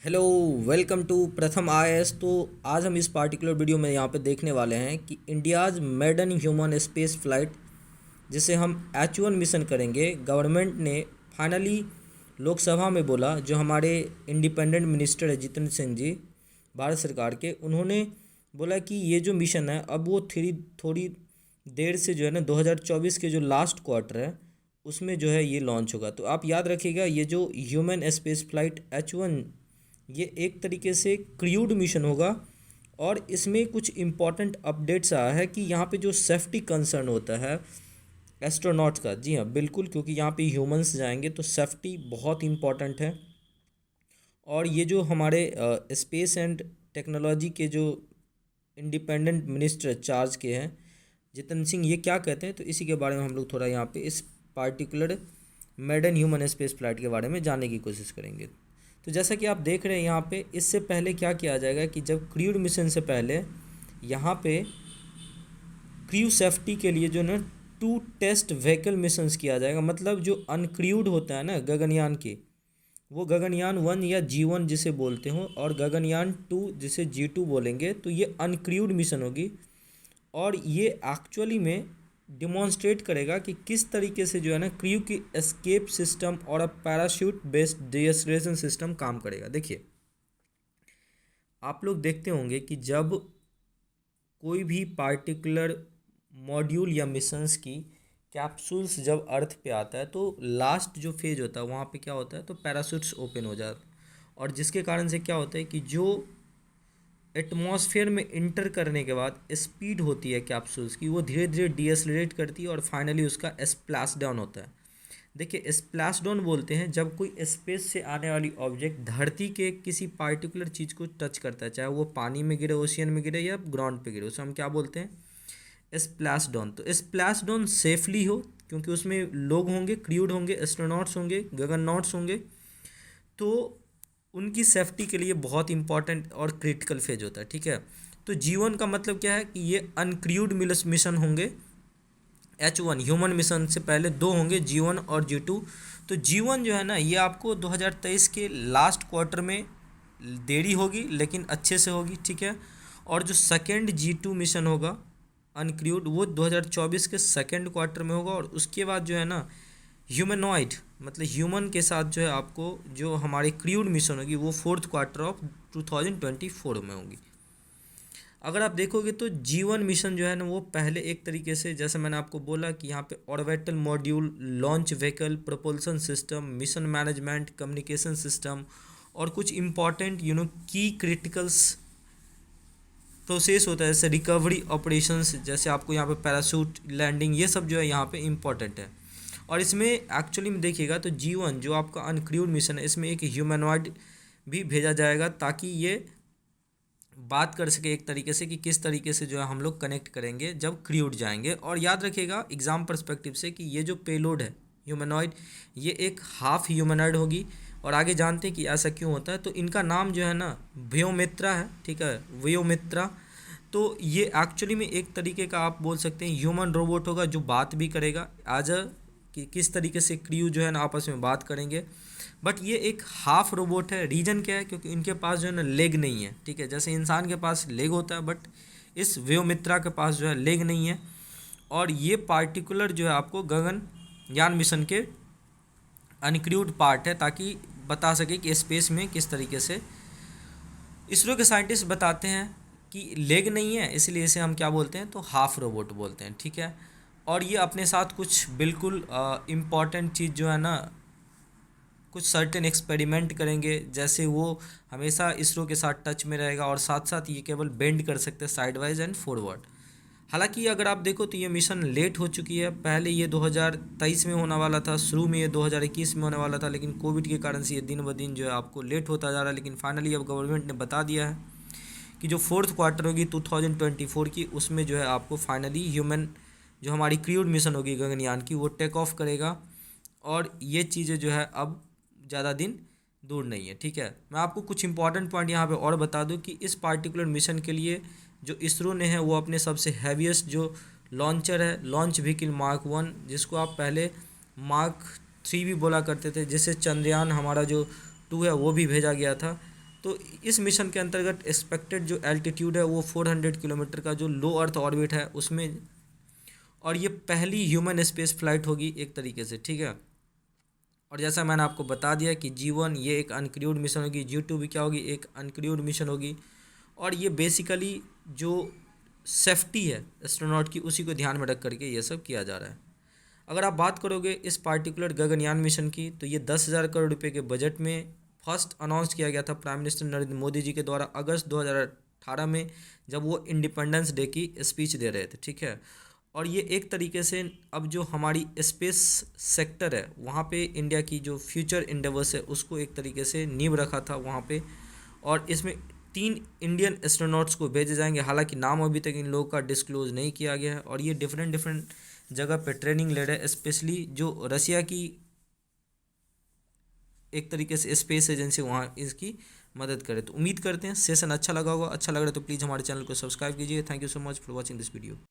Hello, welcome to प्रथम IAS. तो आज हम इस पार्टिकुलर वीडियो में यहाँ पे देखने वाले हैं कि India's maiden human space flight, जिसे हम H1 मिशन करेंगे। गवर्नमेंट ने फाइनली लोकसभा में बोला, जो हमारे इंडिपेंडेंट मिनिस्टर है जितेंद्र सिंह जी भारत सरकार के, उन्होंने बोला कि ये जो मिशन है अब वो थोड़ी देर से जो है ना 2024 के जो लास्ट क्वार्टर है उसमें जो है ये लॉन्च होगा। तो आप याद रखिएगा, ये जो ह्यूमन स्पेस फ्लाइट H1 ये एक तरीके से क्रूड मिशन होगा और इसमें कुछ इम्पॉर्टेंट अपडेट्स आया है कि यहाँ पे जो सेफ्टी कंसर्न होता है एस्ट्रोनॉट्स का, जी हाँ बिल्कुल, क्योंकि यहाँ पे ह्यूमंस जाएंगे तो सेफ्टी बहुत इम्पॉर्टेंट है। और ये जो हमारे स्पेस एंड टेक्नोलॉजी के जो इंडिपेंडेंट मिनिस्टर चार्ज के हैं जितेंद्र सिंह, ये क्या कहते हैं, तो इसी के बारे में हम लोग थोड़ा यहाँ पे इस particular maiden human space flight के बारे में जानने की कोशिश करेंगे। तो जैसा कि आप देख रहे हैं यहाँ पे, इससे पहले क्या किया जाएगा कि जब क्रूड मिशन से पहले यहाँ पे क्रू सेफ्टी के लिए जो ना 2 टेस्ट व्हीकल मिशंस किया जाएगा। मतलब जो अनक्रूड होता है ना गगनयान के, वो गगनयान 1 या G1 जिसे बोलते हो, और गगनयान 2 जिसे G2 बोलेंगे, तो ये अनक्रूड मिशन होगी। और ये एक्चुअली में डिमॉन्स्ट्रेट करेगा कि किस तरीके से जो है ना क्रू की एस्केप सिस्टम और अ पैराशूट बेस्ड डिएसलेशन सिस्टम काम करेगा। देखिए, आप लोग देखते होंगे कि जब कोई भी पार्टिकुलर मॉड्यूल या मिशंस की कैप्सूल्स जब अर्थ पे आता है तो लास्ट जो फेज होता है वहाँ पे क्या होता है, तो पैराशूट्स ओपन हो जाते हैं, और जिसके कारण से क्या होता है कि जो एटमॉस्फेयर में इंटर करने के बाद स्पीड होती है कैप्सूल्स की, वो धीरे धीरे डीएसलरेट करती है और फाइनली उसका स्प्लैश डाउन होता है। देखिए, स्प्लैश डाउन बोलते हैं जब कोई स्पेस से आने वाली ऑब्जेक्ट धरती के किसी पार्टिकुलर चीज़ को टच करता है, चाहे वो पानी में गिरे, ओशियन में गिरे या ग्राउंड पे गिरे, उसे हम क्या बोलते हैं, स्प्लैश डाउन। तो स्प्लैश डाउन सेफली हो, क्योंकि उसमें लोग होंगे, क्रूड होंगे, एस्ट्रोनॉट्स होंगे, गगननॉट्स होंगे, तो उनकी सेफ्टी के लिए बहुत इंपॉर्टेंट और क्रिटिकल फेज होता है। ठीक है, तो G1 का मतलब क्या है कि ये अनक्रूड मिशन होंगे। H1 ह्यूमन मिशन से पहले 2 होंगे, G1 और G2। तो G1 जो है ना, ये आपको 2023 के लास्ट क्वार्टर में देरी होगी लेकिन अच्छे से होगी। ठीक है, और जो सेकेंड G2 मिशन होगा अनक्रूड, वो 2024 के सेकेंड क्वार्टर में होगा। और उसके बाद जो है ना ह्यूमनॉइड, मतलब ह्यूमन के साथ जो है आपको जो हमारी क्रूड मिशन होगी वो फोर्थ क्वार्टर ऑफ 2024 में होगी। अगर आप देखोगे तो G1 मिशन जो है ना, वो पहले एक तरीके से, जैसे मैंने आपको बोला कि यहाँ पे orbital module, launch vehicle, propulsion system, mission management, communication system और कुछ इंपॉर्टेंट की क्रिटिकल्स प्रोसेस होता है, जैसे रिकवरी ऑपरेशंस, जैसे आपको यहाँ पे पैराशूट लैंडिंग, ये सब जो है यहाँ पे इम्पॉर्टेंट है। और इसमें एक्चुअली में देखिएगा तो G1 जो आपका अनक्रूड मिशन है, इसमें एक ह्यूमनॉइड भी भेजा जाएगा ताकि ये बात कर सके एक तरीके से कि किस तरीके से जो है हम लोग कनेक्ट करेंगे जब क्रूड जाएंगे। और याद रखिएगा एग्ज़ाम पर्सपेक्टिव से कि ये जो पेलोड है ह्यूमनॉइड, ये एक हाफ ह्यूमनॉइड होगी। और आगे जानते हैं कि ऐसा क्यों होता है। तो इनका नाम जो है ना व्योमित्रा है। ठीक है, व्योमित्रा। तो ये एक्चुअली में एक तरीके का आप बोल सकते हैं ह्यूमन रोबोट होगा जो बात भी करेगा आज, कि किस तरीके से क्रू जो है ना आपस में बात करेंगे। बट ये एक हाफ रोबोट है। रीजन क्या है, क्योंकि इनके पास जो है ना लेग नहीं है। ठीक है, जैसे इंसान के पास लेग होता है, बट इस व्योमित्रा के पास जो है लेग नहीं है। और ये पार्टिकुलर जो है आपको गगनयान मिशन के अनक्रूड पार्ट है, ताकि बता सके कि स्पेस में किस तरीके से। इसरो के साइंटिस्ट बताते हैं कि लेग नहीं है, इसलिए इसे हम क्या बोलते हैं, तो हाफ रोबोट बोलते हैं। ठीक है, और ये अपने साथ कुछ बिल्कुल इम्पॉर्टेंट चीज़ जो है ना, कुछ सर्टेन एक्सपेरिमेंट करेंगे, जैसे वो हमेशा इसरो के साथ टच में रहेगा और साथ साथ ये केवल बेंड कर सकते हैं साइडवाइज एंड फॉरवर्ड। हालांकि अगर आप देखो तो ये मिशन लेट हो चुकी है। पहले ये 2023 में होने वाला था, शुरू में ये 2021 में होने वाला था, लेकिन कोविड के कारण से ये दिन ब दिन जो है आपको लेट होता जा रहा है। लेकिन फाइनली अब गवर्नमेंट ने बता दिया है कि जो फोर्थ क्वार्टर होगी 2024 की, उसमें जो है आपको फाइनली ह्यूमन जो हमारी क्रूड मिशन होगी गगनयान की, वो टेक ऑफ करेगा। और ये चीज़ें जो है अब ज़्यादा दिन दूर नहीं है। ठीक है, मैं आपको कुछ इंपॉर्टेंट पॉइंट यहाँ पे और बता दूँ कि इस पार्टिकुलर मिशन के लिए जो इसरो ने है वो अपने सबसे हैवीएस्ट जो लॉन्चर है, लॉन्च व्हीकल मार्क 1, जिसको आप पहले मार्क 3 भी बोला करते थे, जिससे चंद्रयान हमारा जो 2 है वो भी भेजा गया था। तो इस मिशन के अंतर्गत एक्सपेक्टेड जो एल्टीट्यूड है वो 400 किलोमीटर का जो लो अर्थ ऑर्बिट है उसमें, और ये पहली ह्यूमन स्पेस फ्लाइट होगी एक तरीके से, ठीक है। और जैसा मैंने आपको बता दिया कि G1 ये एक अनक्रूड मिशन होगी, G2 भी क्या होगी, एक अनक्रूड मिशन होगी। और ये बेसिकली जो सेफ्टी है एस्ट्रोनॉट की उसी को ध्यान में रख करके ये सब किया जा रहा है। अगर आप बात करोगे इस पार्टिकुलर गगनयान मिशन की, तो ये 10,000 करोड़ रुपए के बजट में फर्स्ट अनाउंस किया गया था प्राइम मिनिस्टर नरेंद्र मोदी जी के द्वारा अगस्त 2018 में, जब वो इंडिपेंडेंस डे की स्पीच दे रहे थे, ठीक है। और ये एक तरीके से अब जो हमारी स्पेस सेक्टर है वहाँ पे इंडिया की जो फ्यूचर इंडेवर्स है उसको एक तरीके से नींव रखा था वहाँ पे। और इसमें 3 इंडियन एस्ट्रोनॉट्स को भेजे जाएंगे, हालांकि नाम अभी तक इन लोगों का डिस्क्लोज नहीं किया गया है। और ये डिफरेंट जगह पे ट्रेनिंग ले रहे हैं, स्पेशली जो रसिया की एक तरीके से स्पेस एजेंसी वहाँ इसकी मदद करे। तो उम्मीद करते हैं सेशन अच्छा लगा होगा, अच्छा लग रहा है तो प्लीज़ हमारे चैनल को सब्सक्राइब कीजिए। Thank you so much for watching this video.